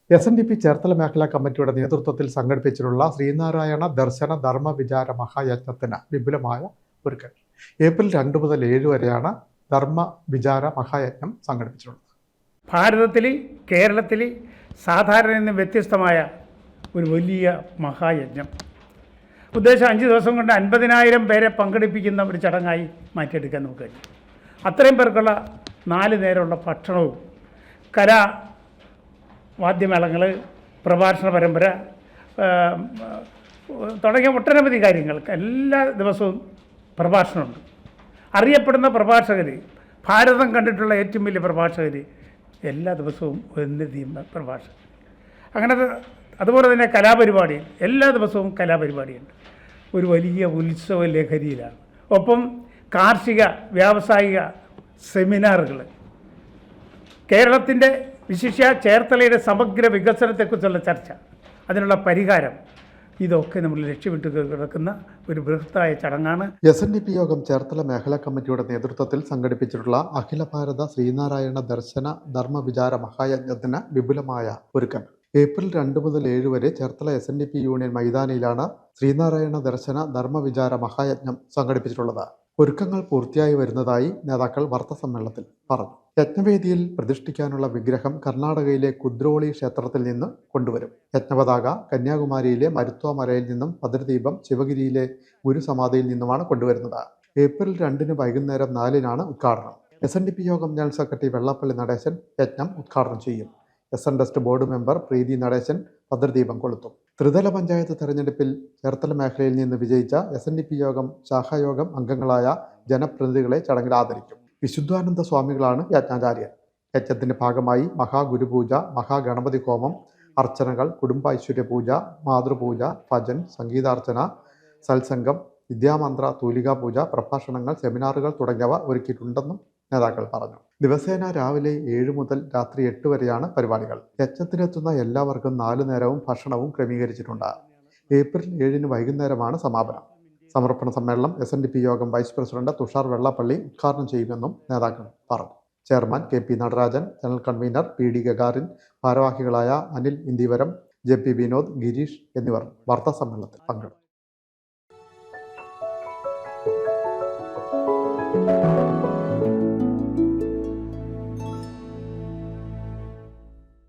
SNDP Cherthala മേഖലാ കമ്മിറ്റിയുടെ നേതൃത്വത്തിൽ സംഘടിപ്പിച്ചിട്ടുള്ള ശ്രീനാരായണ ദർശന ധർമ്മ വിചാര മഹായജ്ഞത്തിന് വിപുലമായ ഒരുക്കങ്ങൾ. ഏപ്രിൽ 2 മുതൽ 7 വരെയാണ് ധർമ്മ വിചാര മഹായജ്ഞം സംഘടിപ്പിച്ചിട്ടുള്ളത്. ഭാരതത്തിൽ, കേരളത്തിൽ സാധാരണയിൽ നിന്ന് വ്യത്യസ്തമായ ഒരു വലിയ മഹായജ്ഞം. ഉദ്ദേശം 5 ദിവസം കൊണ്ട് 50,000 പേരെ പങ്കെടുപ്പിക്കുന്ന ഒരു ചടങ്ങായി മാറ്റിയെടുക്കാൻ നമുക്ക് കഴിയും. അത്രയും പേർക്കുള്ള 4 നേരമുള്ള ഭക്ഷണവും വാദ്യമേളങ്ങൾ, പ്രഭാഷണ പരമ്പര തുടങ്ങിയ ഒട്ടനവധി കാര്യങ്ങൾക്ക് എല്ലാ ദിവസവും പ്രഭാഷണമുണ്ട്. അറിയപ്പെടുന്ന പ്രഭാഷകർ, ഭാരതം കണ്ടിട്ടുള്ള ഏറ്റവും വലിയ പ്രഭാഷകർ എല്ലാ ദിവസവും ഒന്നിധികം പ്രഭാഷകർ. അങ്ങനെ അതുപോലെ തന്നെ കലാപരിപാടി, എല്ലാ ദിവസവും കലാപരിപാടിയുണ്ട്. ഒരു വലിയ ഉത്സവ ലഹരിയിലാണ്. ഒപ്പം കാർഷിക വ്യാവസായിക സെമിനാറുകൾ, കേരളത്തിൻ്റെ വിശിഷ്യ ചേർത്തലയുടെ സമഗ്ര വികസനത്തെക്കുറിച്ചുള്ള ചർച്ച, അതിനുള്ള പരിഹാരം, ഇതൊക്കെ നമ്മൾ ലക്ഷ്യമിട്ട് കിടക്കുന്ന ഒരു ബൃഹത്തായ ചടങ്ങാണ്. SNDP യോഗം ചേർത്തല മേഖലാ കമ്മിറ്റിയുടെ നേതൃത്വത്തിൽ സംഘടിപ്പിച്ചിട്ടുള്ള അഖില ഭാരത ശ്രീനാരായണ ദർശന ധർമ്മ വിചാര മഹായജ്ഞത്തിന് വിപുലമായ ഒരുക്കങ്ങൾ. ഏപ്രിൽ 2 മുതൽ 7 വരെ ചേർത്തല SNDP യൂണിയൻ മൈതാനിയിലാണ് ശ്രീനാരായണ ദർശന ധർമ്മ വിചാര മഹായജ്ഞം സംഘടിപ്പിച്ചിട്ടുള്ളത്. ഒരുക്കങ്ങൾ പൂർത്തിയായി വരുന്നതായി നേതാക്കൾ വാർത്താസമ്മേളനത്തിൽ പറഞ്ഞു. യജ്ഞവേദിയിൽ പ്രതിഷ്ഠിക്കാനുള്ള വിഗ്രഹം കർണാടകയിലെ കുദ്രോളി ക്ഷേത്രത്തിൽ നിന്ന് കൊണ്ടുവരും. യജ്ഞപതാക കന്യാകുമാരിയിലെ മരുത്വ മലയിൽ നിന്നും, ഭദ്രദീപം ശിവഗിരിയിലെ ഗുരുസമാധിയിൽ നിന്നുമാണ് കൊണ്ടുവരുന്നത്. ഏപ്രിൽ 2 വൈകുന്നേരം 4 ഉദ്ഘാടനം. SNDP യോഗം ജനറൽ സെക്രട്ടറി വെള്ളാപ്പള്ളി നടേശൻ യജ്ഞം ഉദ്ഘാടനം ചെയ്യും. SN ബോർഡ് മെമ്പർ പ്രീതി നടേശൻ ഭദ്രദീപം കൊളുത്തും. ത്രിതല പഞ്ചായത്ത് തെരഞ്ഞെടുപ്പിൽ ചേർത്തല മേഖലയിൽ നിന്ന് വിജയിച്ച SNDP യോഗം ശാഖായോഗം അംഗങ്ങളായ ജനപ്രതിനിധികളെ ചടങ്ങിൽ ആദരിക്കും. വിശുദ്ധാനന്ദ സ്വാമികളാണ് യജ്ഞാചാര്യൻ. യജ്ഞത്തിന്റെ ഭാഗമായി മഹാഗുരുപൂജ, മഹാഗണപതി ഹോമം, അർച്ചനകൾ, കുടുംബൈശ്വര്യ പൂജ, മാതൃപൂജ, ഭജൻ, സംഗീതാർച്ചന, സത്സംഗം, വിദ്യാമന്ത്ര തൂലികാ പൂജ, പ്രഭാഷണങ്ങൾ, സെമിനാറുകൾ തുടങ്ങിയവ ഒരുക്കിയിട്ടുണ്ടെന്നും നേതാക്കൾ പറഞ്ഞു. ദിവസേന രാവിലെ 7 മുതൽ രാത്രി 8 വരെയാണ് പരിപാടികൾ. യജ്ഞത്തിനെത്തുന്ന എല്ലാവർക്കും 4 നേരവും ഭക്ഷണവും ക്രമീകരിച്ചിട്ടുണ്ട്. ഏപ്രിൽ 7 വൈകുന്നേരമാണ് സമാപനം. സമർപ്പണ സമ്മേളനം SNDP യോഗം വൈസ് പ്രസിഡന്റ് തുഷാർ വെള്ളാപ്പള്ളി ഉദ്ഘാടനം ചെയ്യുമെന്നും നേതാക്കൾ പറഞ്ഞു. Chairman KP Natarajan, general convener PD Gagarin, ഭാരവാഹികളായ അനിൽ ഇന്ദിവരം, JP വിനോദ്, ഗിരീഷ് എന്നിവർ വാർത്താസമ്മേളനത്തിൽ പങ്കെടുത്തു.